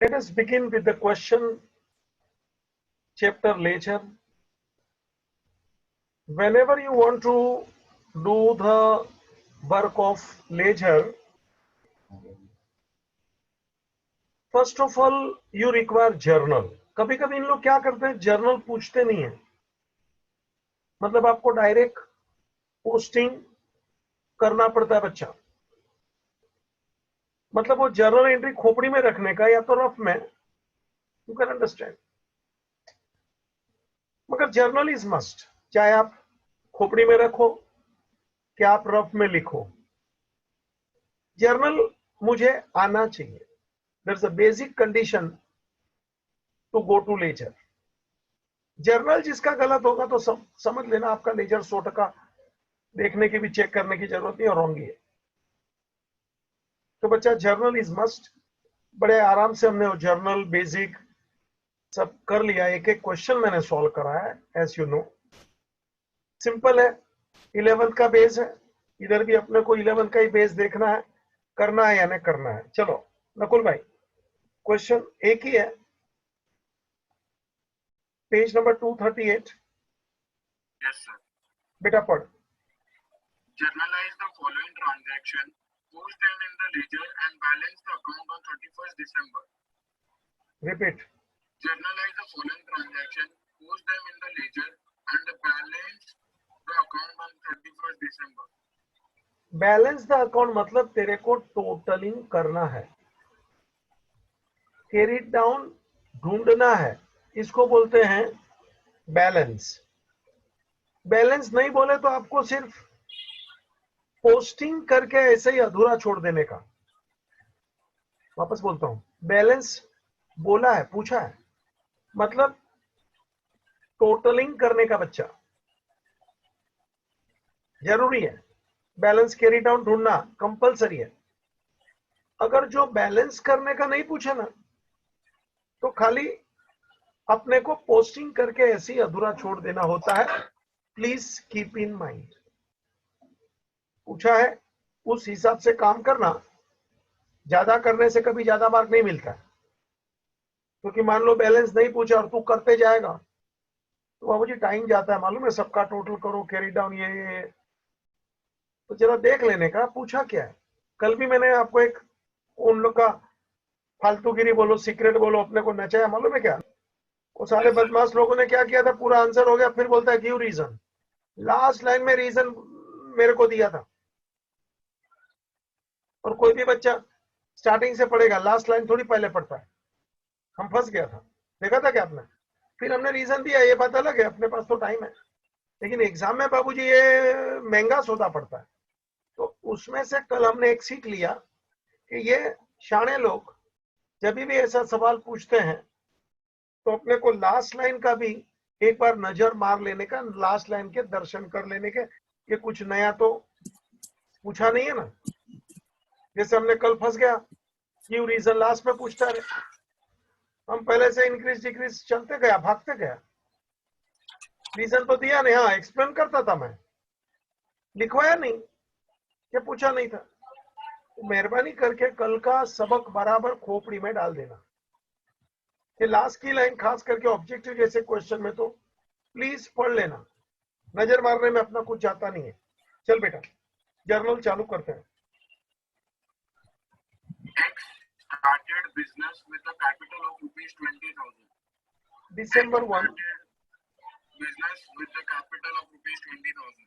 Let us begin with the question, chapter ledger. Whenever you want to do the work of ledger, first of all you require journal. कभी कभी इन लोग क्या करते हैं, journal पूछते नहीं है, मतलब आपको डायरेक्ट पोस्टिंग करना पड़ता है बच्चा। मतलब वो जर्नल एंट्री खोपड़ी में रखने का या तो रफ में, यू कैन अंडरस्टैंड, मगर जर्नल इज मस्ट, चाहे आप खोपड़ी में रखो क्या आप रफ में लिखो, जर्नल मुझे आना चाहिए। There is a basic condition to go to ledger. Journal जिसका गलत होगा तो समझ लेना आपका लेजर 100% देखने की भी चेक करने की जरूरत नहीं और रॉन्ग ही है। तो बच्चा जर्नल इज मस्ट। बड़े आराम से हमने वो जर्नल बेसिक सब कर लिया, एक एक क्वेश्चन मैंने सॉल्व करा है, एज यू नो। सिंपल है, 11th का बेस है, इधर भी अपने को 11th का ही बेस देखना है, करना है या नहीं करना है। चलो नकुल भाई, क्वेश्चन एक ही है, पेज नंबर 238। Yes sir. बेटा पढ़। Journalize the following transaction, post them in the ledger and balance the account on 31st December. Repeat. Journalize the following transaction, post them in the ledger and balance the account on 31st December. Balance the account मतलब तेरे को totalling करना है, carry down ढूंढना है, इसको बोलते हैं बैलेंस। बैलेंस नहीं बोले तो आपको सिर्फ पोस्टिंग करके ऐसे ही अधूरा छोड़ देने का। वापस बोलता हूं, बैलेंस बोला है, पूछा है, मतलब टोटलिंग करने का बच्चा जरूरी है। बैलेंस कैरी डाउन ढूंढना कंपलसरी है। अगर जो बैलेंस करने का नहीं पूछा ना तो खाली अपने को पोस्टिंग करके ऐसे ही अधूरा छोड़ देना होता है। प्लीज कीप इन माइंड, पूछा है उस हिसाब से काम करना। ज्यादा करने से कभी ज्यादा मार्क नहीं मिलता है, क्योंकि मान लो बैलेंस नहीं पूछा और तू करते जाएगा तो बाबू जी टाइम जाता है, मालूम है, सबका टोटल करो, कैरी डाउन ये। तो जरा देख लेने का पूछा क्या है। कल भी मैंने आपको एक उन लोग का फालतूगिरी बोलो, सीक्रेट बोलो, अपने को नचाया, मालूम है क्या? वो सारे बदमाश लोगों ने क्या किया था, पूरा आंसर हो गया, फिर बोलता है गिव रीजन। लास्ट लाइन में रीजन मेरे को दिया था। और कोई भी बच्चा स्टार्टिंग से पढ़ेगा, लास्ट लाइन थोड़ी पहले पढ़ता है। हम फंस गया था, देखा था क्या आपने? फिर हमने रीजन दिया, ये बात अलग है, अपने पास तो टाइम है, लेकिन एग्जाम में बाबूजी ये महंगा सौदा पड़ता है। तो उसमें से कल हमने एक सीख लिया कि ये शाणे लोग जब भी ऐसा सवाल पूछते हैं तो अपने को लास्ट लाइन का भी एक बार नजर मार लेने का, लास्ट लाइन के दर्शन कर लेने के, ये कुछ नया तो पूछा नहीं है ना। जैसे हमने कल फंस गया, क्यों रीजन लास्ट में पूछता रहे, हम पहले से इंक्रीज डिक्रीज चलते गया, भागते गया, रीजन तो दिया नहीं, हाँ एक्सप्लेन करता था मैं, लिखवाया नहीं, ये पूछा नहीं था। तो मेहरबानी करके कल का सबक बराबर खोपड़ी में डाल देना। ये लास्ट की लाइन खास करके ऑब्जेक्टिव जैसे क्वेश्चन में तो प्लीज पढ़ लेना, नजर मारने में अपना कुछ जाता नहीं है। चल बेटा जर्नल चालू करते हैं। X started business with a capital of rupees 20,000. December 1, business with a capital of rupees 20,000.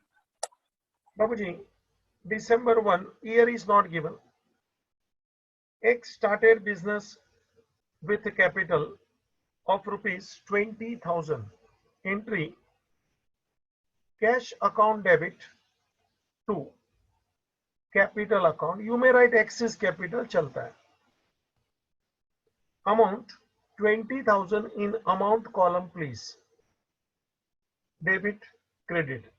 बाबूजी December 1, year is not given. X started business with a capital of rupees 20,000. Entry, cash account debit to capital account. You may write X is capital, चलता है। Amount 20,000 in amount column please. Debit, credit.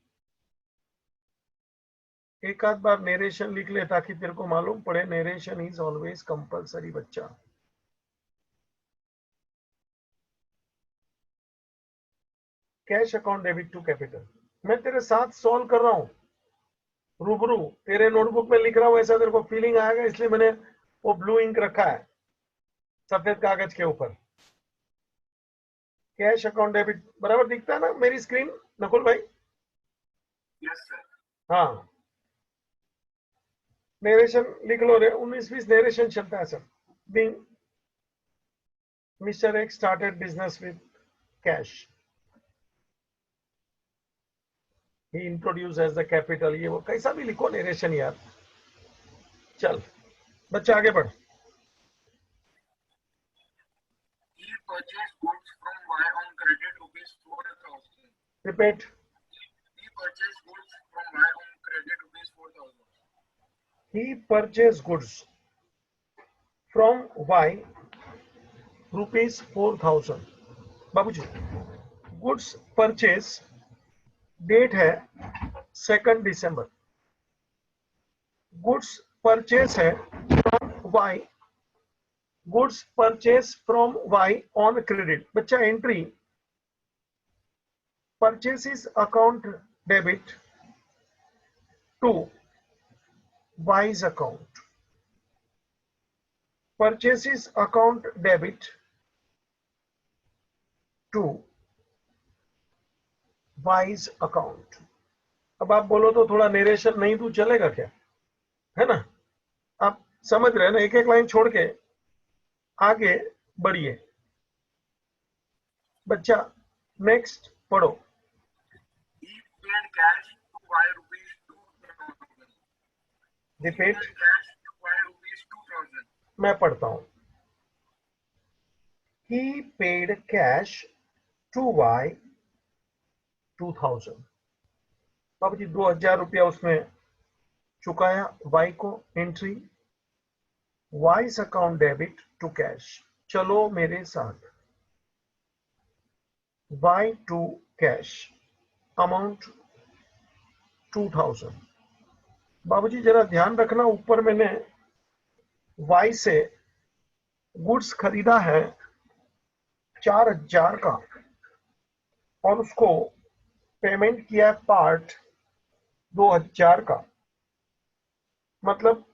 एक आध बार narration लिख ले ताकि तेरे को मालूम पड़े, नरेशन इज ऑलवेज कंपलसरी बच्चा। Cash account debit to capital, मैं तेरे साथ सॉल्व कर रहा हूं, रूबरू तेरे नोटबुक में लिख रहा हूं, ऐसा तेरे को फीलिंग आएगा, इसलिए मैंने वो ब्लू इंक रखा है। सफेद कागज के ऊपर। कैश अकाउंट डेबिट बराबर दिखता है ना मेरी स्क्रीन नकुल भाई? Yes sir. हाँ, नेरेशन लिख लो रे, 19-20 नेरेशन चलता है sir. Being Mister X started business with cash, he introduce as the capital, ये वो कैसा भी लिखो नेरेशन यार। चल बच्चा आगे बढ़। He purchased goods from Y on credit rupees 4,000. Repeat. He purchased goods from Y on credit rupees 4,000. He purchased goods from Y rupees 4,000। बाबूजी, गुड्स परचेज डेट है 2 दिसंबर। गुड्स परचेज है from Y, goods purchase from Y on credit. बच्चा entry purchases account debit to Y's account, purchases account debit to Y's account. अब आप बोलो तो थोड़ा नेरेशन नहीं दूं चलेगा क्या? है ना? आप समझ रहे हैं ना? एक एक लाइन छोड़ के आगे बढ़िए। बच्चा नेक्स्ट पढ़ो। He paid cash to Y rupees 2,000. He repeat. paid cash to Y rupees 2,000. मैं पढ़ता हूं। He paid cash to Y 2,000। बाबू जी 2,000 रुपया उसने चुकाया वाई को। Entry Y's account debit to cash. चलो मेरे साथ। Y to cash amount 2,000। बाबूजी जरा ध्यान रखना, ऊपर मैंने वाई से गुड्स खरीदा है 4,000 का और उसको पेमेंट किया है पार्ट 2,000 का, मतलब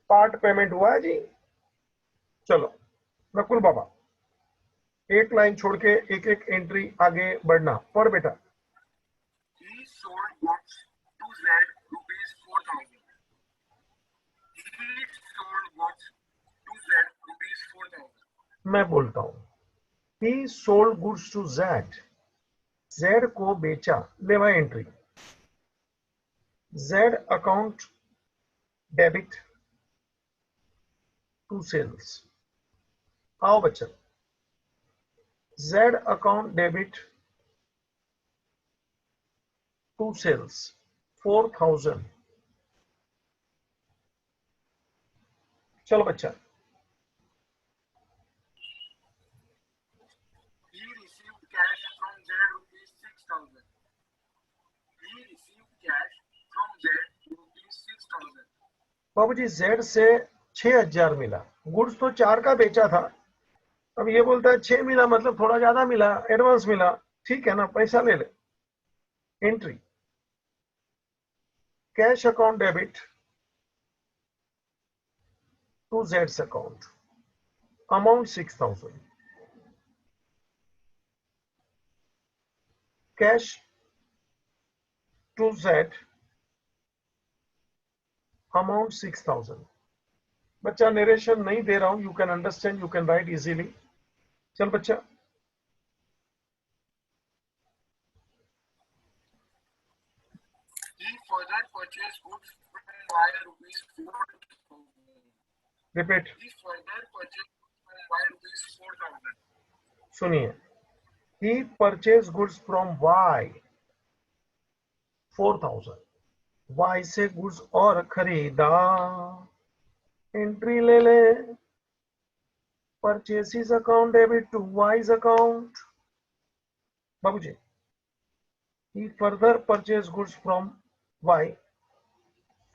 पार्ट पेमेंट हुआ है जी। चलो नकुल बाबा एक लाइन छोड़ के एक एक एंट्री आगे बढ़ना। पढ़ बेटा। He sold goods to Z rupees 4,000. He sold goods to Z rupees 4,000. मैं बोलता हूं he sold goods to Z, Z को बेचा। लेवा entry Z account debit to sales. आओ बच्चा, Z account debit to sales 4,000। चलो बच्चा। He received cash from Z rupees 6,000. He received cash from Z rupees 6,000. बाबूजी Z से 6,000 मिला। गुड्स तो 4 का बेचा था, अब ये बोलता है 6 मिला, मतलब थोड़ा ज्यादा मिला, एडवांस मिला। ठीक है ना, पैसा ले ले। Entry cash account debit to Z account amount 6,000। Cash to Z amount 6,000। बच्चा नरेशन नहीं दे रहा हूं, you can understand, you can write easily. चल बच्चा। He further purchased goods from Y rupees 4,000. Repeat. He further purchased goods from Y rupees 4,000. सुनिए, he purchased goods from Y 4,000। Y से goods और खरीदा। एंट्री ले ले purchases account debit to Y's account. बाबूजी he further purchased goods from Y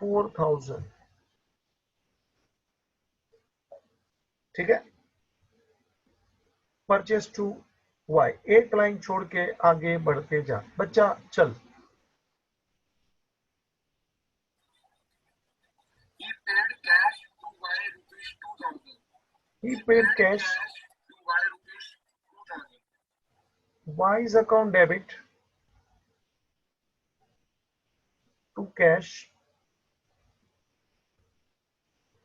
4,000। ठीक है, purchase to Y. एक लाइन छोड़ के आगे बढ़ते जा बच्चा। चल He paid cash to Y rupees 2,000. He paid cash. to Y rupees 2000. Y's account debit to cash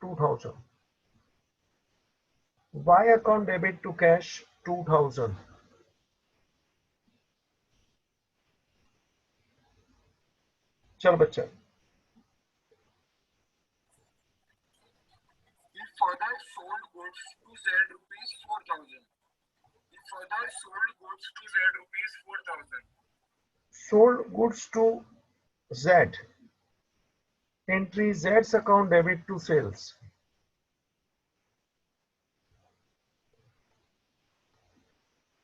2000. Y account debit to cash 2000. चल बच्चा, He further sold goods to Z rupees 4000. He further sold goods to Z rupees 4000. sold goods to Z. Entry Z's account debit to sales.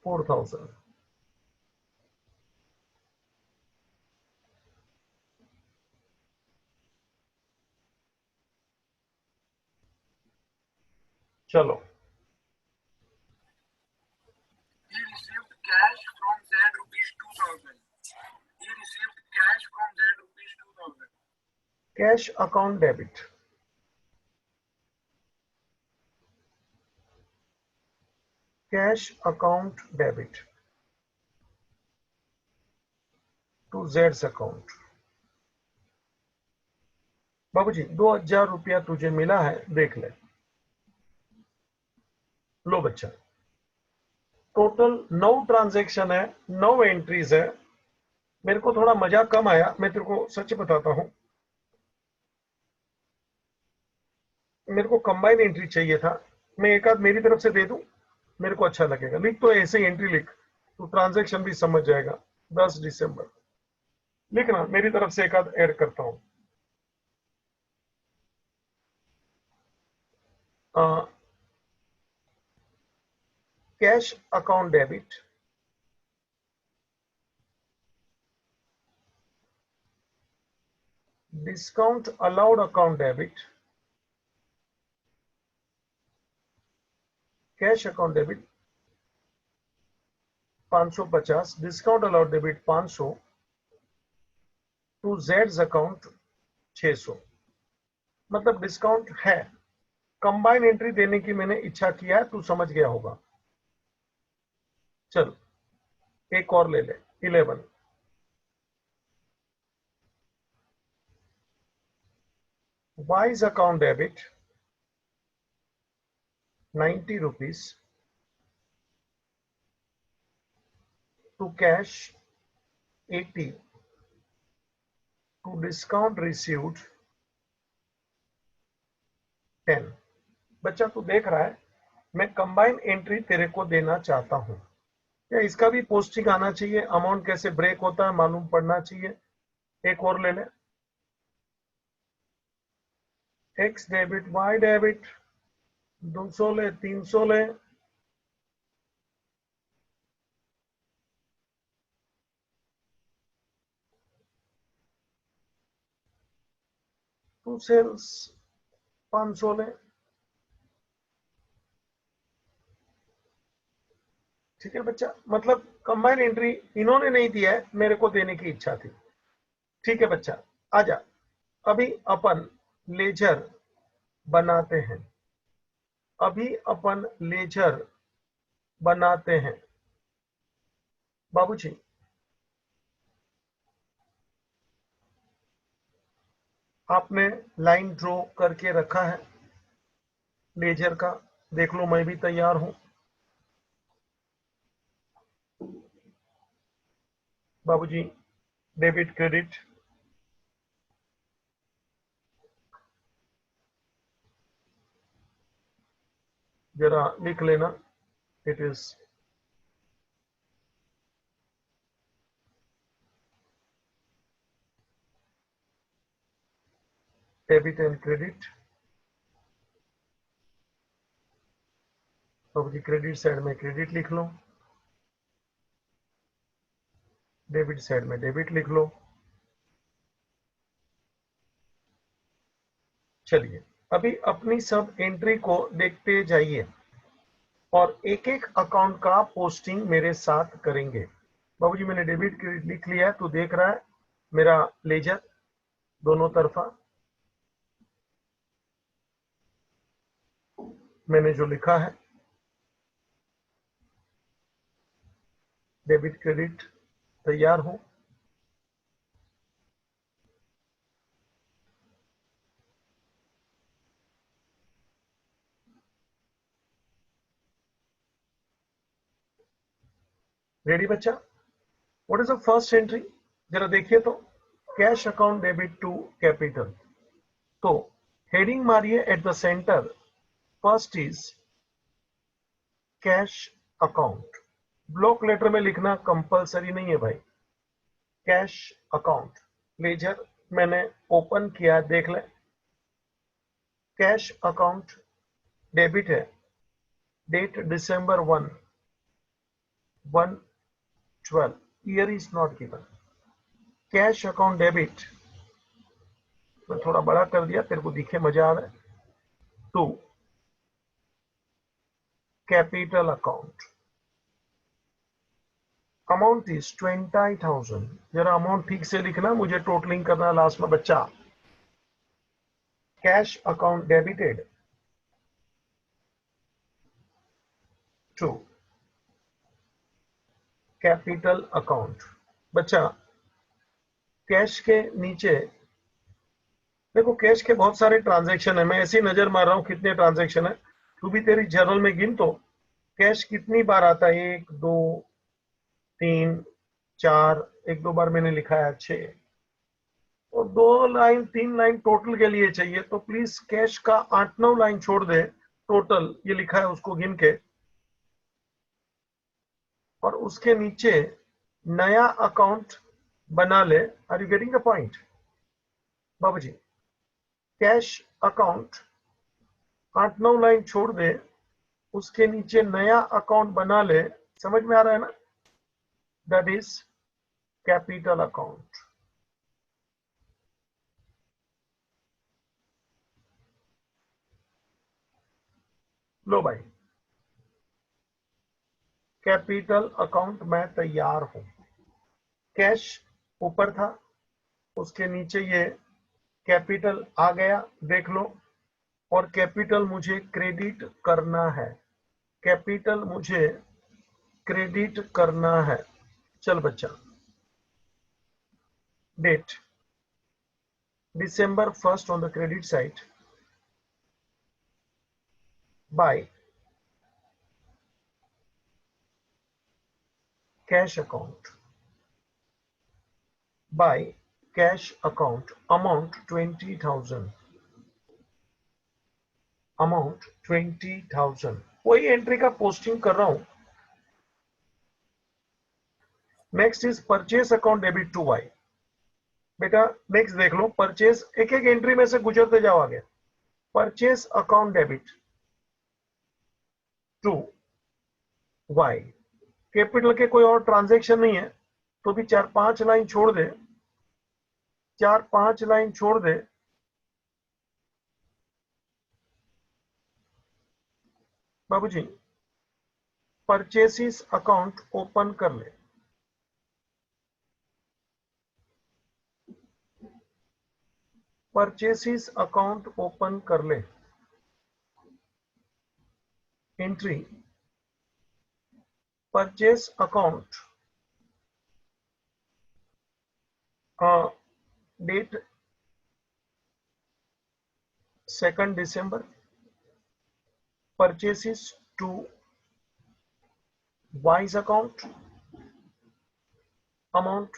$4,000. चलो, He received cash from Z rupees 2000. He received cash from Z rupees 2000. cash account debit. Cash account debit to Z's account. बाबूजी 2000 रुपया तुझे मिला है, देख ले। लो बच्चा, total 9 transaction है, 9 एंट्रीज है। मेरे को थोड़ा मजा कम आया, मैं तेरे को सच बताता हूं। मेरे को कंबाइन एंट्री चाहिए था, मैं एक आध मेरी तरफ से दे दूं, मेरे को अच्छा लगेगा। लिख तो ऐसे ही एंट्री लिख, तो ट्रांजैक्शन भी समझ जाएगा। 10 दिसंबर लिखना, मेरी तरफ से एक आध ऐड करता हूं। Cash account debit, discount allowed account debit, cash account debit 550, discount allowed debit 500 to जेड्स अकाउंट 600। मतलब डिस्काउंट है। कंबाइन एंट्री देने की मैंने इच्छा किया है, तू समझ गया होगा। चल एक और ले ले, 11। Y's account debit 90 rupees to cash 80 to discount received 10। बच्चा तू देख रहा है, मैं कंबाइन एंट्री तेरे को देना चाहता हूं। क्या इसका भी पोस्टिंग आना चाहिए? अमाउंट कैसे ब्रेक होता है मालूम पड़ना चाहिए। एक और ले ले, एक्स डेबिट वाई डेबिट 200 ले, 300 ले, टू सेल्स 500 ले। ठीक है बच्चा, मतलब कंबाइन एंट्री इन्होंने नहीं दिया है, मेरे को देने की इच्छा थी। ठीक है बच्चा, आजा। अभी अपन लेजर बनाते हैं, अभी अपन लेजर बनाते हैं। बाबूजी आपने लाइन ड्रॉ करके रखा है लेजर का, देख लो मैं भी तैयार हूं। बाबूजी डेबिट क्रेडिट, जरा लिख लेना। It is debit and credit. बाबूजी क्रेडिट साइड में क्रेडिट लिख लो, डेबिट साइड में डेबिट लिख लो। चलिए अभी अपनी सब एंट्री को देखते जाइए और एक एक अकाउंट का पोस्टिंग मेरे साथ करेंगे। बाबूजी मैंने डेबिट क्रेडिट लिख लिया है, तो देख रहा है मेरा लेजर दोनों तरफा। मैंने जो लिखा है, डेबिट क्रेडिट, तैयार हो। रेडी बच्चा? What is the first entry? जरा देखिए तो, cash account debit to capital. तो हेडिंग मारिए at the centre, first is cash account. Block letter में लिखना कंपलसरी नहीं है भाई। कैश अकाउंट, लेजर मैंने ओपन किया, देख लें। कैश अकाउंट डेबिट है, date December 1, 1/12, year is not given. Cash account debit, मैं थोड़ा बड़ा कर दिया, तेरे को दिखे, मजा आ रहा है। To capital account, amount is 20,000। जरा अमाउंट ठीक से लिखना, मुझे टोटलिंग करना लास्ट में बच्चा। Cash account debited to capital account. बच्चा कैश के नीचे देखो, कैश के बहुत सारे ट्रांजैक्शन है, मैं ऐसी नजर मार रहा हूं कितने ट्रांजैक्शन है। तू भी तेरी जर्नल में गिन तो, कैश कितनी बार आता है? 1 2 3 4, 1 2 बार मैंने लिखा है 6, और 2 लाइन 3 लाइन टोटल के लिए चाहिए। तो प्लीज कैश का 8 9 लाइन छोड़ दे, टोटल ये लिखा है उसको गिन के, और उसके नीचे नया अकाउंट बना ले। Are you getting the point बाबू जी? कैश अकाउंट 8 9 लाइन छोड़ दे, उसके नीचे नया अकाउंट बना ले। समझ में आ रहा है ना? That is capital account. लो भाई, कैपिटल अकाउंट मैं तैयार हूं। कैश ऊपर था, उसके नीचे ये कैपिटल आ गया, देख लो। और कैपिटल मुझे क्रेडिट करना है, कैपिटल मुझे क्रेडिट करना है। चल बच्चा, date December 1st on the credit side, by cash account, by cash account, amount 20,000, amount 20,000। वही एंट्री का पोस्टिंग कर रहा हूं। Next is purchase account debit to Y. बेटा नेक्स्ट देख लो, परचेस, एक एक एंट्री में से गुजरते जाओ आगे। Purchase account debit to Y, capital के कोई और ट्रांजैक्शन नहीं है, तो भी 4 5 लाइन छोड़ दे, 4 5 लाइन छोड़ दे। बाबूजी परचेसिस अकाउंट ओपन कर ले, परचेसिस अकाउंट ओपन कर ले। Entry purchase account, date 2 December, purchases to Y's account, amount,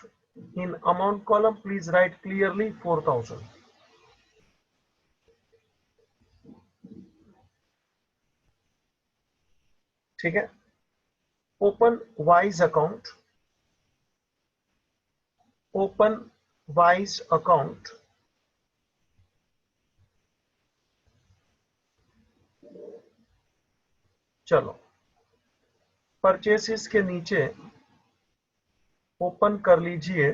in amount column please write clearly 4,000। ठीक है, open Y's account, open Y's account, चलो परचेसिस के नीचे ओपन कर लीजिए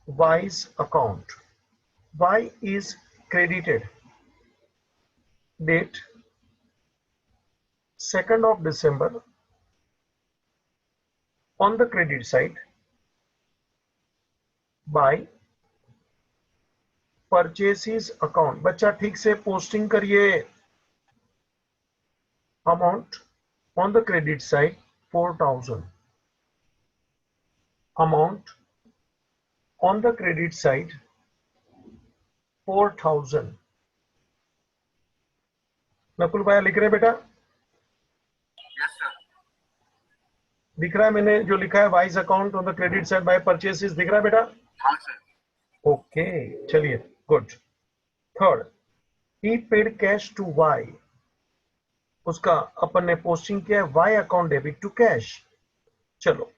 Y's account. Y is credited, date 2 December on the credit side, by purchases account. बच्चा ठीक से पोस्टिंग करिए, amount on the credit side 4,000, amount on the credit side 4,000. Nakul भाई लिख रहे बेटा? Yes, sir. दिख रहा है मैंने जो लिखा है Y's account on the credit side by purchases, दिख रहा है बेटा? हाँ सर. ओके चलिए good. Third, he paid cash to Y, उसका अपन ने पोस्टिंग किया है Y account debit to cash. चलो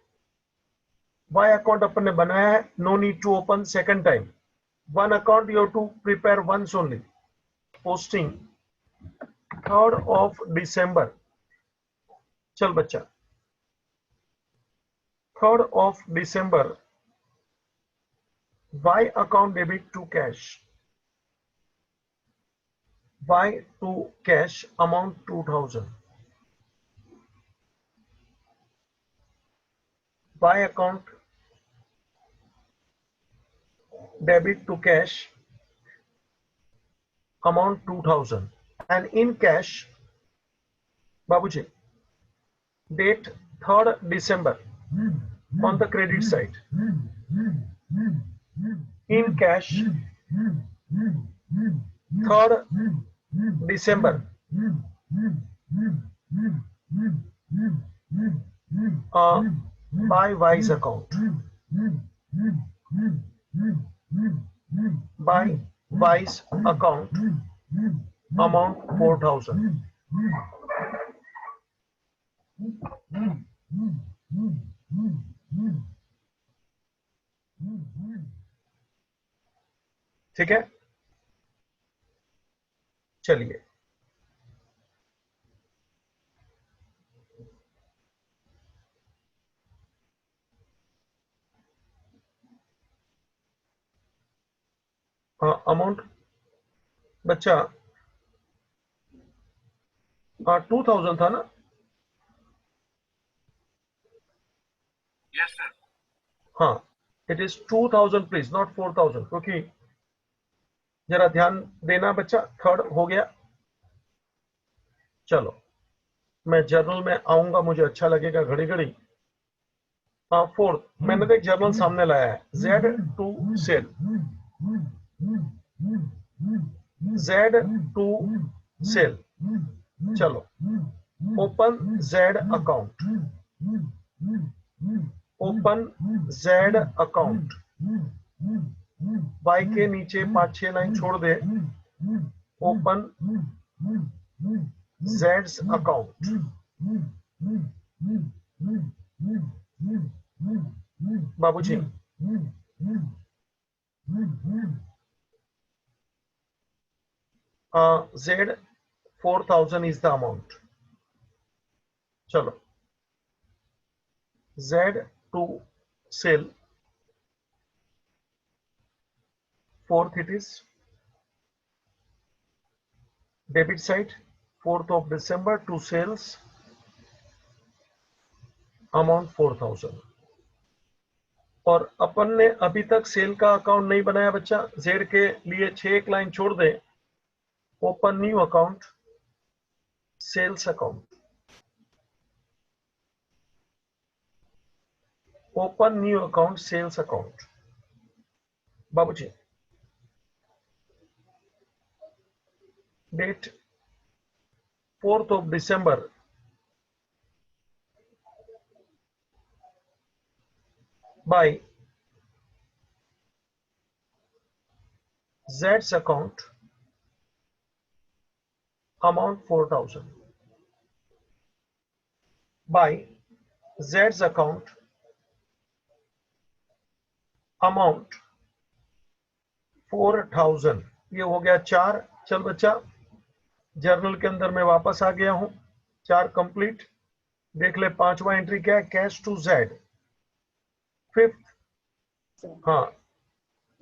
वाई अकाउंट अपन ने बनाया है, no need to open second time. One account you have to prepare once only. Posting 3rd of December. चल बच्चा 3rd of December, Y account debit to cash, Y to cash amount 2,000, Y account debit to cash amount 2,000, and in cash बाबूजी date 3rd December on the credit side, in cash 3rd December by Wise account, by Wise account amount 4,000. ठीक है चलिए amount बच्चा 2,000 था ना? Yes, sir. हाँ it is 2,000 please, not 4,000, क्योंकि जरा ध्यान देना बच्चा. थर्ड हो गया. चलो मैं जर्नल में आऊंगा, मुझे अच्छा लगेगा घड़ी घड़ी. फोर्थ, मैंने तो एक जर्नल सामने लाया है, Z to sale, Z to sale. चलो open Z account, open Z account. Y के नीचे 5-6 लाइन छोड़ दे. ओपन जेड्स अकाउंट. बाबूजी जेड 4,000 is the amount. चलो Z to sell, fourth it is debit side 4th of December to sales amount 4,000. और अपन ने अभी तक सेल का अकाउंट नहीं बनाया बच्चा. जेड के लिए 6 लाइन छोड़ दे. Open new account sales account, open new account sales account. बाबूजी date 4th of December, by Z's account amount 4,000, by Z's account amount 4,000. ये हो गया 4. चल बच्चा जर्नल के अंदर मैं वापस आ गया हूं. 4 कंप्लीट. देख ले 5वां एंट्री क्या है, कैश टू जेड. 5th, हाँ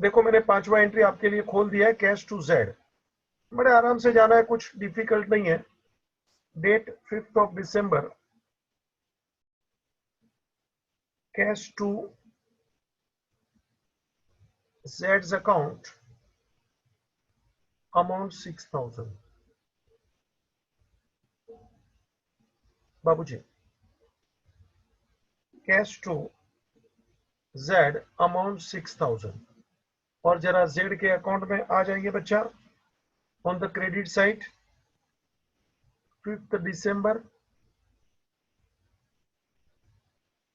देखो मैंने 5वां एंट्री आपके लिए खोल दिया है, कैश टू जेड. बड़े आराम से जाना है, कुछ डिफिकल्ट नहीं है. Date 5th of December, cash to Z's account amount 6,000. बाबूजी, कैश टू जेड अमाउंट 6000, और जरा जेड के अकाउंट में आ जाइए बच्चा on the credit side 5th December,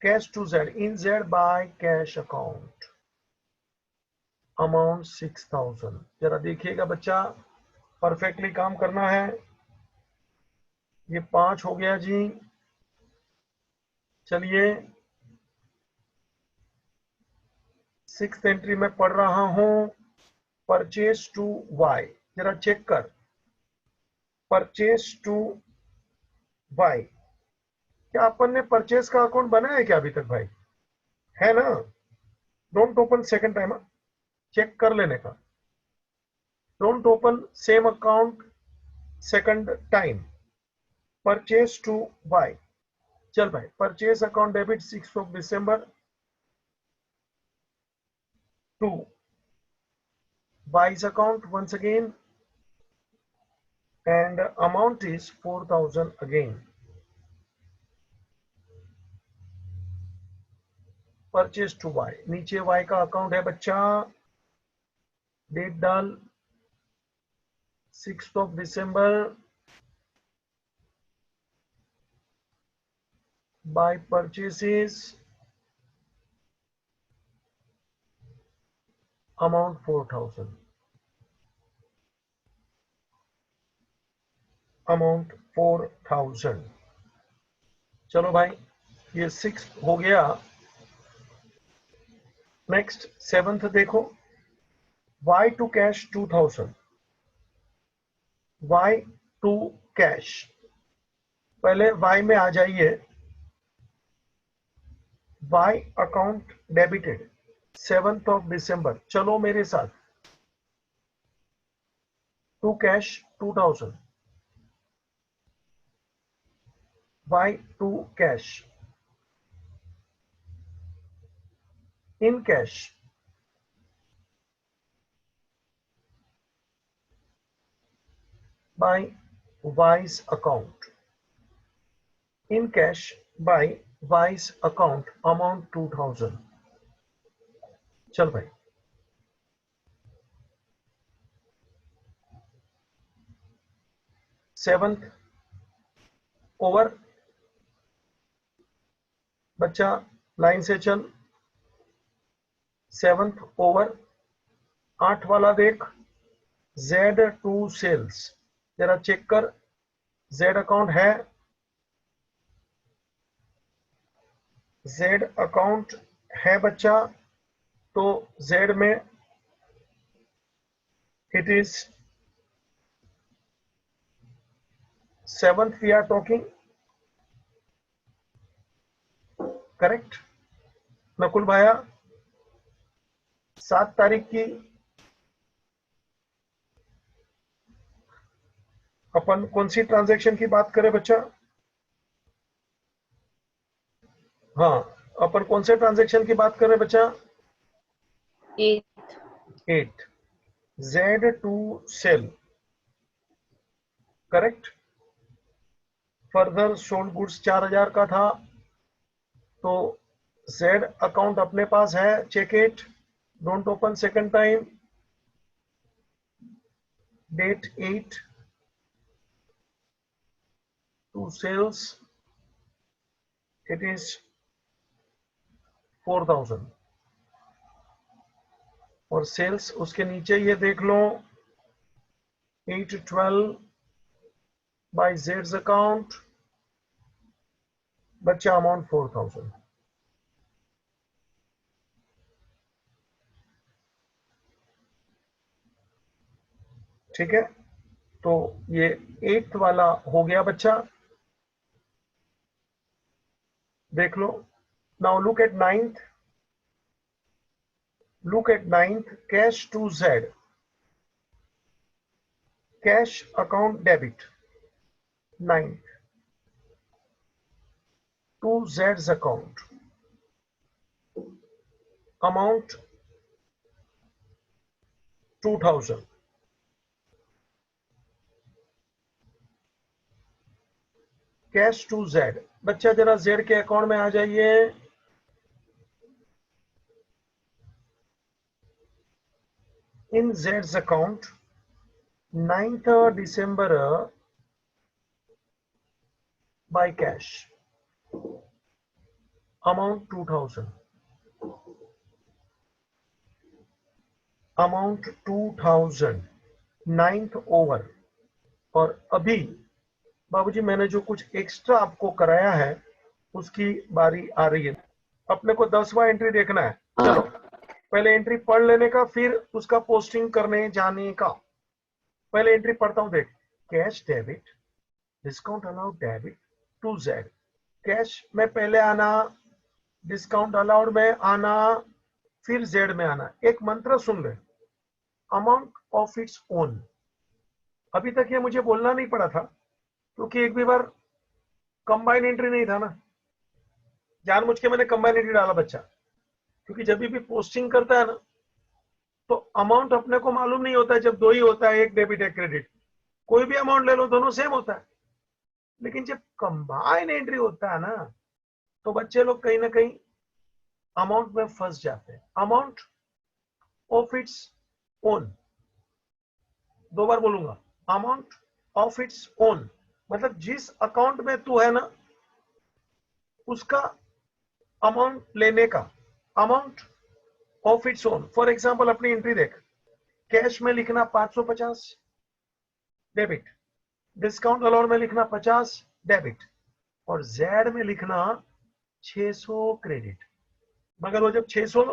cash to Z in Z by cash account amount 6000। जरा देखिएगा बच्चा, परफेक्टली काम करना है। ये 5 हो गया जी। चलिए 6th एंट्री में पढ़ रहा हूं, परचेज टू वाई। जरा चेक कर, परचेज टू वाई, क्या अपन ने परचेज का अकाउंट बनाया है क्या अभी तक भाई? है ना? Don't open second time, check कर लेने का। Don't open same account second time. Purchase to Y, चल भाई, purchase account debit 6th December to Y's account once again, and amount is 4000 again. Purchase to Y, नीचे Y का account है बच्चा, date डाल 6th December, by purchases amount 4000, amount 4000। चलो भाई, ये 6 हो गया। नेक्स्ट 7th देखो, Y to cash 2000, Y to cash. पहले वाई में आ जाइए, Y account debited 7th December। चलो मेरे साथ, to cash 2000, Y to cash, in cash by Y's account, in cash by Y's account amount 2000। चल भाई, 7th ओवर, बच्चा लाइन से चल। 7th ओवर, 8 वाला देख, जेड टू सेल्स। जरा चेक कर, जेड अकाउंट है, जेड अकाउंट है बच्चा, तो जेड में it is 7th we are talking, correct Nakul भाया? 7 तारीख की अपन कौन सी ट्रांजैक्शन की बात करें बच्चा? हाँ, अपन कौन से ट्रांजैक्शन की बात करें बच्चा? 8 Z to sale, correct. Further sold goods 4000 का था, तो जेड अकाउंट अपने पास है, check it, don't open second time, date 8 to sales, it is 4000, और सेल्स उसके नीचे ये देख लो 812 बाय जेड्स अकाउंट, बच्चा अमाउंट 4000। ठीक है, तो ये 8th वाला हो गया बच्चा, देख लो। Now look at 9th, look at 9th, cash to Z, cash account debit 9th to जेड्स account, amount 2000। Cash to Z. बच्चा जरा जेड के अकाउंट में आ जाइए। इन जेड्स account 9th December by cash amount 2000, amount 2000 9th over. और अभी बाबूजी मैंने जो कुछ एक्स्ट्रा आपको कराया है उसकी बारी आ रही है। अपने को 10वां एंट्री देखना है। चलो पहले एंट्री पढ़ लेने का, फिर उसका पोस्टिंग करने जाने का। पहले एंट्री पढ़ता हूं, देख। Cash debit, discount allowed debit to Z. Cash में पहले आना, डिस्काउंट अलाउड में आना, फिर जेड में आना। एक मंत्र सुन ले, अमाउंट ऑफ इट्स ओन। अभी तक ये मुझे बोलना नहीं पड़ा था क्योंकि एक भी बार कंबाइन एंट्री नहीं था ना। जानबूझ के मैंने कंबाइन एंट्री डाला बच्चा, क्योंकि जब भी पोस्टिंग करता है ना तो अमाउंट अपने को मालूम नहीं होता है। जब दो ही होता है, एक डेबिट एक क्रेडिट, कोई भी अमाउंट ले लो दोनों सेम होता है। लेकिन जब कंबाइन एंट्री होता है ना तो बच्चे लोग कहीं ना कहीं अमाउंट में फंस जाते हैं। अमाउंट ऑफ इट्स ओन, दो बार बोलूंगा, अमाउंट ऑफ इट्स ओन मतलब जिस अकाउंट में तू है ना उसका अमाउंट लेने का, amount of its own. For example अपनी एंट्री देख, कैश में लिखना 550 डेबिट, डिस्काउंट अलाउड में लिखना 50 डेबिट, और जेड में लिखना 600 क्रेडिट। मगर वो जब 600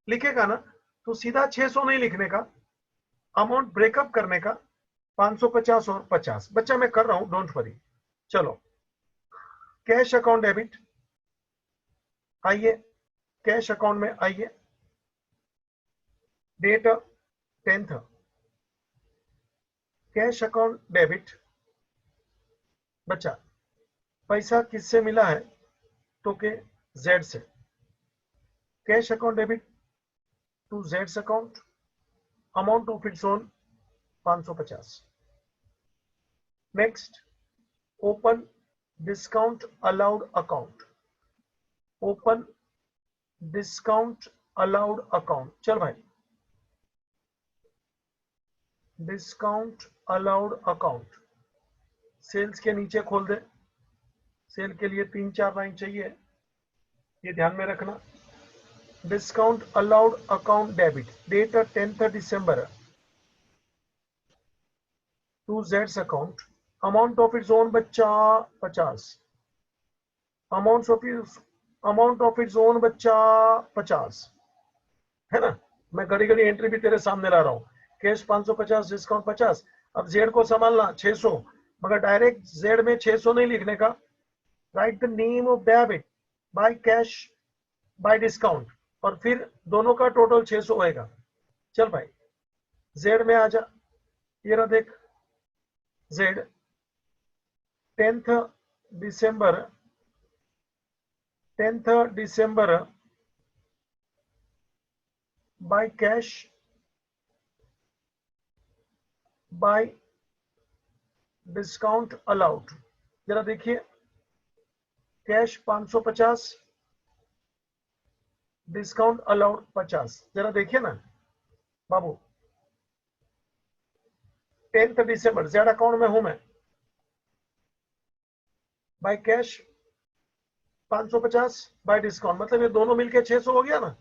लिखेगा ना तो सीधा 600 नहीं लिखने का, अमाउंट ब्रेकअप करने का, 550 और 50। बच्चा मैं कर रहा हूं, डोंट वरी। चलो कैश अकाउंट डेबिट, आइए कैश अकाउंट में आइए। Date 10th, cash account debit. बच्चा पैसा किससे मिला है तो के जेड से। कैश अकाउंट डेबिट टू जेड्स account, amount of its own 550। Next, open discount allowed account, open discount allowed account. चल भाई, डिस्काउंट अलाउड अकाउंट सेल्स के नीचे खोल दे। सेल के लिए 3-4 लाइन चाहिए, ये ध्यान में रखना। Discount allowed account debit, date 10th December to जेड्स account, amount of its own बच्चा 50, अमाउंट ऑफ इट्स ओन बच्चा 50 है ना। मैं घड़ी घड़ी एंट्री भी तेरे सामने ला रहा हूं। Cash 550, discount 50। अब जेड को संभालना 600, मगर डायरेक्ट जेड में 600 नहीं लिखने का। Right the name of debit by cash by discount, और फिर दोनों का टोटल 600 होएगा। चल भाई जेड में आ जा, ये रहा देख Z 10th December by cash by discount allowed. जरा देखिए, कैश 550, डिस्काउंट अलाउड 50। जरा देखिए ना बाबू, 10th December जेड अकाउंट में हूं मैं, बाय कैश 550 बाय डिस्काउंट, मतलब ये दोनों मिलके 600 हो गया ना।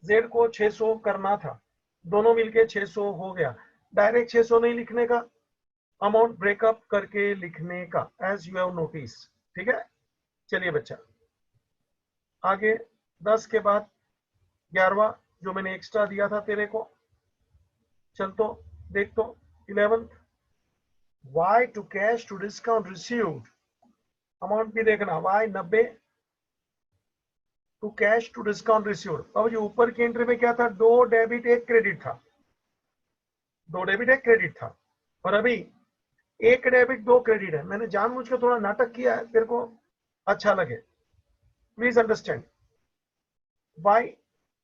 जेड को 600 करना था, दोनों मिलके 600 हो गया। डायरेक्ट 600 नहीं लिखने का, अमाउंट ब्रेकअप करके लिखने का, एज यू हैव नोटिस। ठीक है, चलिए बच्चा आगे। 10 के बाद 11वां जो मैंने एक्स्ट्रा दिया था तेरे को, चल तो देख तो 11th, Y to cash to discount received, amount भी देखना, Y 90 to cash to discount received. अब जो ऊपर की एंट्री में क्या था, 2 डेबिट 1 क्रेडिट था, 2 डेबिट 1 क्रेडिट था, और अभी 1 डेबिट 2 क्रेडिट है। मैंने जानबूझ के थोड़ा नाटक किया है, तेरे को अच्छा लगे, please understand. Y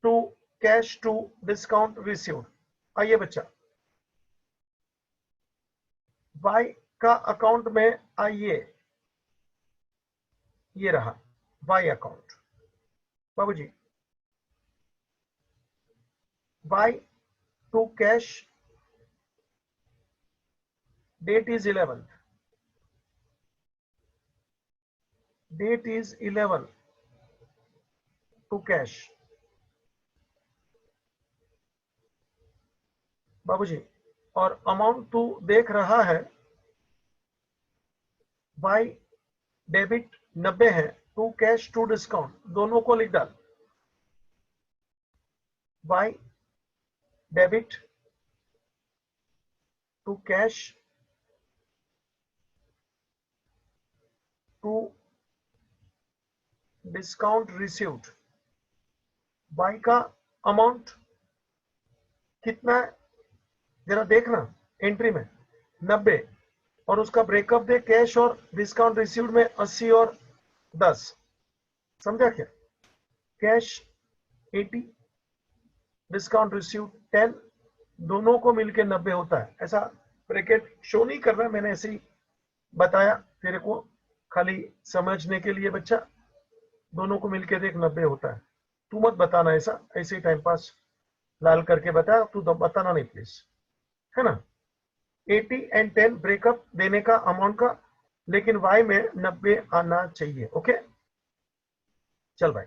to cash to discount received. आइए बच्चा, वाई का अकाउंट में आइए, ये रहा वाई अकाउंट। बाबूजी Y to cash, date is 11, date is 11 to cash. बाबूजी और अमाउंट टू देख रहा है वाई डेबिट 90 है, टू कैश टू डिस्काउंट, दोनों को लिख डाल। Y debit to cash to discount received. Y का अमाउंट कितना है जरा देखना एंट्री में 90, और उसका ब्रेकअप दे कैश और डिस्काउंट रिसीव्ड में 80 और 10। समझा क्या? कैश 80, डिस्काउंट रिसीव्ड 10, दोनों को मिलके 90 होता है। ऐसा ब्रैकेट शो नहीं कर रहा, मैंने ऐसे ही बताया तेरे को खाली समझने के लिए। बच्चा दोनों को मिलके देख 90 होता है। तू मत बताना ऐसा, ऐसे ही टाइम पास लाल करके बता, तू बताना नहीं प्लीज, है ना। 80 एंड 10 ब्रेकअप देने का अमाउंट का, लेकिन वाई में 90 आना चाहिए। ओके चल भाई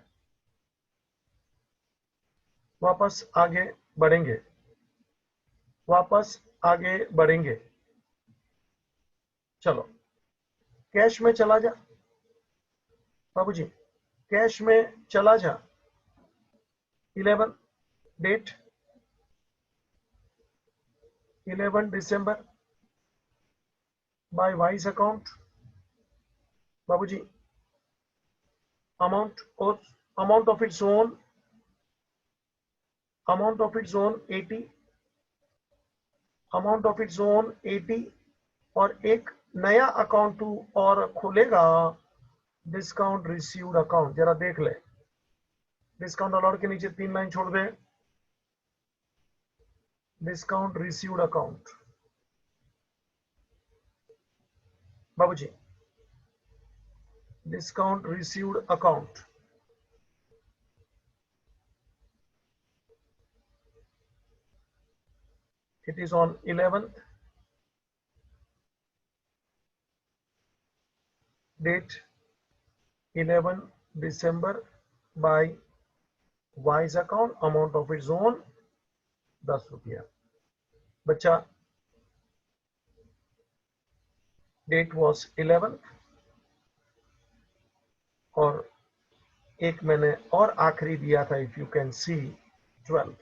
वापस आगे बढ़ेंगे, वापस आगे बढ़ेंगे। चलो कैश में चला जा बाबूजी, कैश में चला जा। 11 डेट 11 दिसंबर बाय वाइस अकाउंट। बाबूजी अमाउंट और amount of its own, amount of its own 80, amount of its own 80, और एक नया अकाउंट टू और खुलेगा, डिस्काउंट रिसीव्ड अकाउंट। जरा देख ले, डिस्काउंट अलाउड के नीचे 3 लाइन छोड़ दे, डिस्काउंट रिसीव्ड अकाउंट। बाबूजी discount received account, it is on 11th, date 11 December by wise account, amount of its own 10 रुपया। बच्चा डेट was 11th, और एक मैंने और आखिरी दिया था, if you can see 12।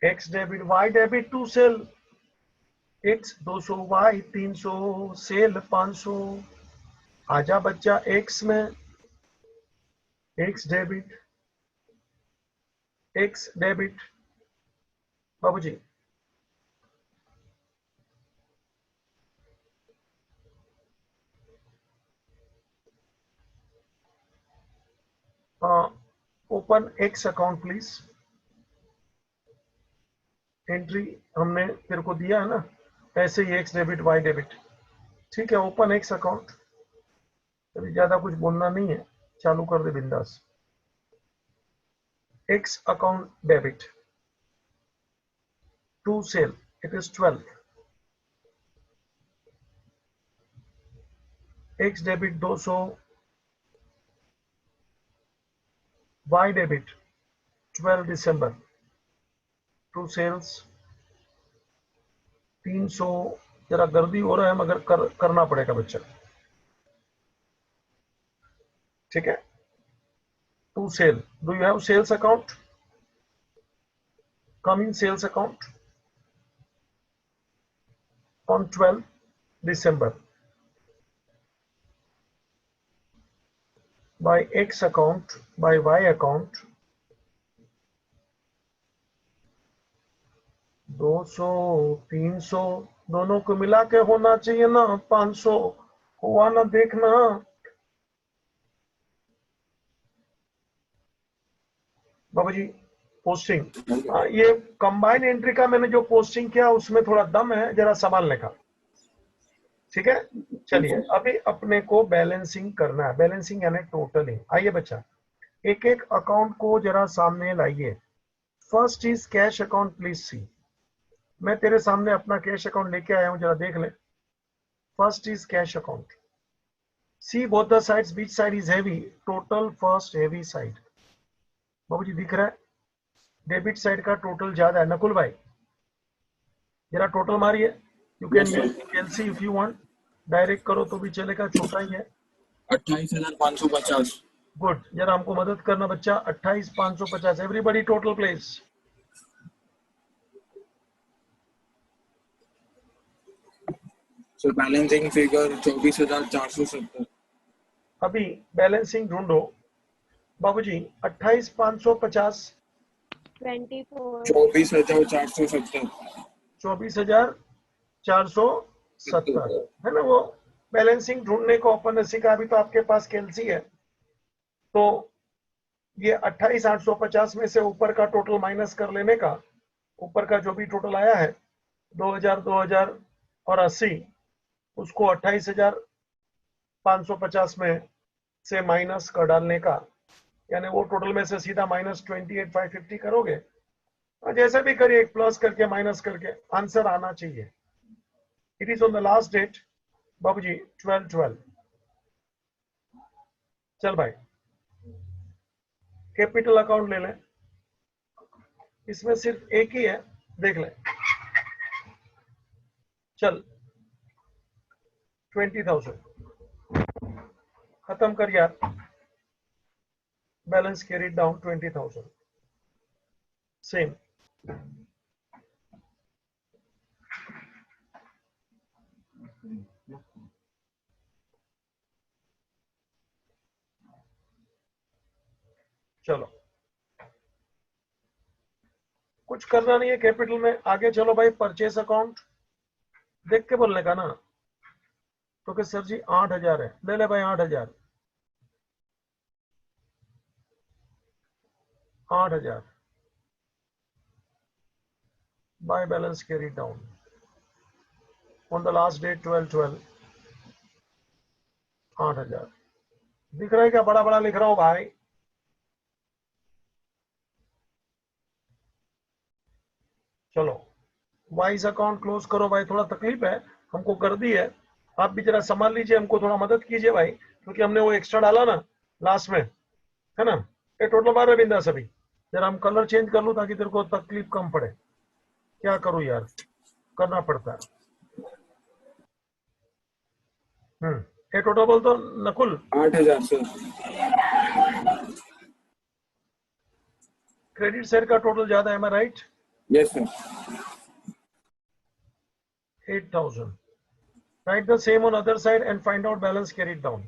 X debit Y debit to sale, X 200 Y 300 sale 500। आजा बच्चा एक्स में, एक्स डेबिट, एक्स डेबिट। बाबूजी open X account please. Entry हमने तेरे को दिया है ना, ऐसे ही एक्स डेबिट वाई डेबिट। ठीक है, ओपन एक्स अकाउंट। अभी ज्यादा कुछ बोलना नहीं है, चालू कर दे बिंदास। X account debit to sale, it is 12। X debit 200, Y debit 12 दिसंबर टू सेल्स 300। जरा गर्दी हो रहा है मगर करना पड़ेगा बच्चा, ठीक है। To sale, do you have sales account? Come in sales account on 12 December by X account by Y account 200 300 दोनों को मिला के होना चाहिए ना 500, हुआ ना देखना। बाबा जी पोस्टिंग, ये कंबाइन एंट्री का मैंने जो पोस्टिंग किया उसमें थोड़ा दम है, जरा संभालने का। ठीक है, चलिए अभी अपने को बैलेंसिंग करना है, बैलेंसिंग यानी टोटलिंग। आइए बच्चा, एक एक अकाउंट को जरा सामने लाइए। First is cash account, please see. मैं तेरे सामने अपना कैश अकाउंट लेके आया हूं, जरा देख ले। First is cash account, see both the sides, beach side is heavy, total first heavy side. बाबूजी दिख रहा है, डेबिट साइड का टोटल ज्यादा है। नकुल भाई जरा टोटल मारिए, you can Yes, use sir. Calci if you want, direct करो तो भी चलेगा, छोटा ही है। 28,550. गुड, जरा हमको मदद करना बच्चा। 28,550, everybody total place. So balancing figure 24,470. अभी बैलेंसिंग ढूंढो बाबूजी। 28,550, 24 24,470. 24,470 है ना। वो बैलेंसिंग ढूंढने को अपन ने सीखा। अभी तो आपके पास कैलसी है, तो ये 28,850 में से ऊपर का टोटल माइनस कर लेने का, ऊपर का जो भी टोटल आया है 2,000 2,000 और 80, उसको 28,550 में से माइनस कर डालने का, यानी वो टोटल में से सीधा माइनस 28,550 करोगे। जैसे भी करिए, प्लस करके माइनस करके आंसर आना चाहिए। It is on the last date बाबूजी 12/12। चल भाई, कैपिटल अकाउंट ले लें, इसमें सिर्फ एक ही है, देख लें। चल 20,000 खत्म कर यार, बैलेंस कैरीड डाउन 20,000 सेम। चलो कुछ करना नहीं है कैपिटल में, आगे चलो भाई। परचेस अकाउंट देख के बोलने का ना, तो कि सर जी 8,000 है, ले ले भाई 8,000। 8,000 by balance carried down on the last date 12/12। 8,000 दिख रहा है क्या? बड़ा बड़ा लिख रहा हूं भाई। चलो वाइज अकाउंट क्लोज करो भाई, थोड़ा तकलीफ है हमको कर दी है, आप भी जरा संभाल लीजिए, हमको थोड़ा मदद कीजिए भाई, क्योंकि हमने वो एक्स्ट्रा डाला ना लास्ट में, है ना। ये टोटल 12 बिंदा सभी, जरा हम कलर चेंज कर लूं ताकि तेरे को तकलीफ कम पड़े। क्या करूं यार, करना पड़ता है। ये टोटल बोल तो नकुल। 8,000 sir. क्रेडिट साइड का टोटल ज्यादा है, मैं right? Yes, sir. 8,000। Write the same on other side and find out balance carried down.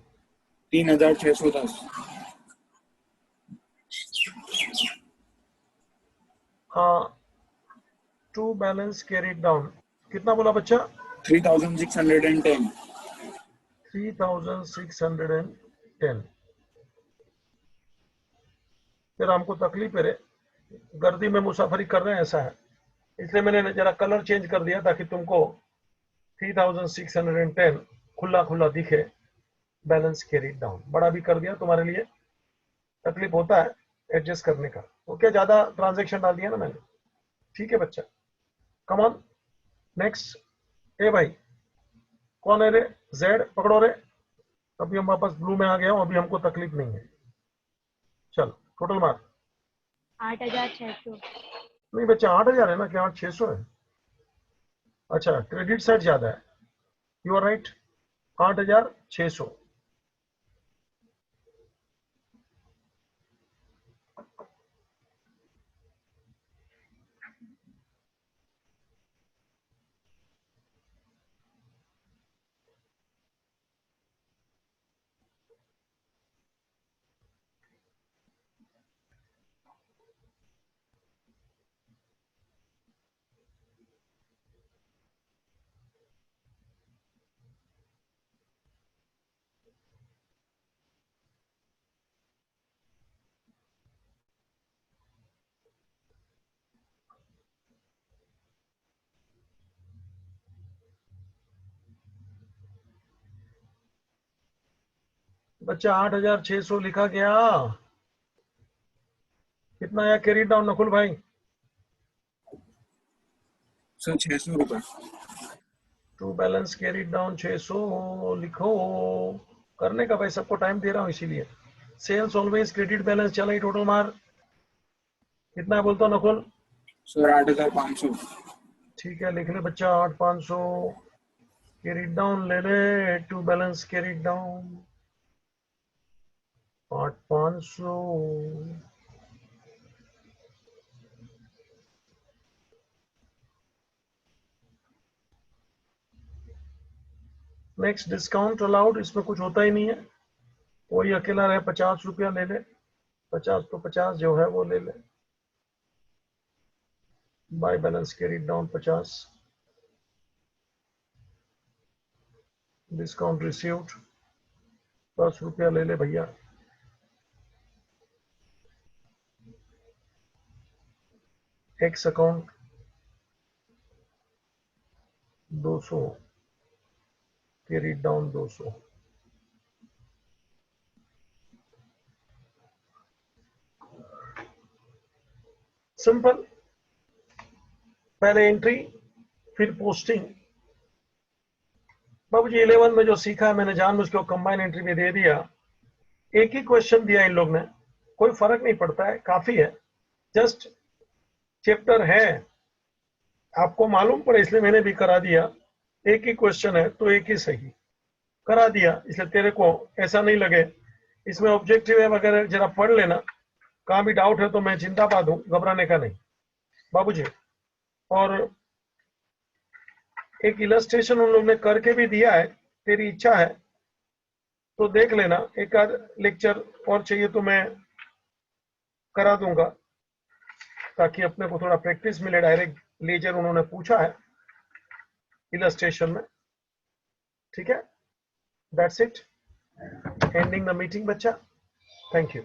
3,610. To balance carried down कितना बोला बच्चा? 3,610. 3,610। फिर हमको तकलीफ है रे, गर्दी में मुसाफरी कर रहे हैं ऐसा है, इसलिए मैंने जरा कलर चेंज कर दिया ताकि तुमको 3,610 खुला खुला दिखे। बैलेंस कैरीड डाउन बड़ा भी कर दिया, तुम्हारे लिए तकलीफ होता है एडजस्ट करने का, तो क्या ज्यादा ट्रांजेक्शन डाल दिया ना मैंने। ठीक है बच्चा, कम ऑन नेक्स्ट। ए भाई कौन है रे? जेड पकड़ो रे। अभी हम वापस ब्लू में आ गए, अभी हमको तकलीफ नहीं है। चल टोटल मार। 8,600 नहीं बच्चा 8,000 है ना, क्या 8,600 है? अच्छा क्रेडिट साइड ज्यादा है, यू आर राइट, 8,600। बच्चा 8,600 लिखा गया। कितना आया कैरी डाउन नकुल भाई? सर 600 रुपए। टू बैलेंस कैरी डाउन 600 लिखो। करने का भाई, सबको टाइम दे रहा हूं इसीलिए। सेल्स ऑलवेज क्रेडिट बैलेंस चला ही टोटल मार। कितना है बोलता हूं नकुल? सर 8,500। ठीक है लिख ले बच्चा 8,500। कैरी डाउन ले ले। To balance carry down 8,500। Next discount allowed, इसमें कुछ होता ही नहीं है। कोई अकेला रहे 50 रुपया ले ले। 50 तो 50 जो है वो ले ले। By balance carry down 50। Discount received 10 रुपया ले ले भैया। X account 200 carry down 200। Simple, पहले एंट्री फिर पोस्टिंग। बाबूजी 11 में जो सीखा है मैंने जानबूझ के कंबाइन एंट्री में दे दिया। एक ही क्वेश्चन दिया इन लोग ने, कोई फर्क नहीं पड़ता है, काफी है। जस्ट चैप्टर है, आपको मालूम पड़े इसलिए मैंने भी करा दिया। एक ही क्वेश्चन है तो एक ही सही करा दिया, इसलिए तेरे को ऐसा नहीं लगे। इसमें ऑब्जेक्टिव है वगैरह जरा पढ़ लेना, कहाँ भी डाउट है तो मैं जिंदाबाद हूं, घबराने का नहीं बाबूजी। और एक इलस्ट्रेशन उन लोग ने करके भी दिया है, तेरी इच्छा है तो देख लेना। एक आध लेक्चर और चाहिए तो मैं करा दूंगा, ताकि अपने को थोड़ा प्रैक्टिस मिले। डायरेक्ट लेजर उन्होंने पूछा है इलस्ट्रेशन में, ठीक है। That's it, ending the meeting बच्चा। Thank you.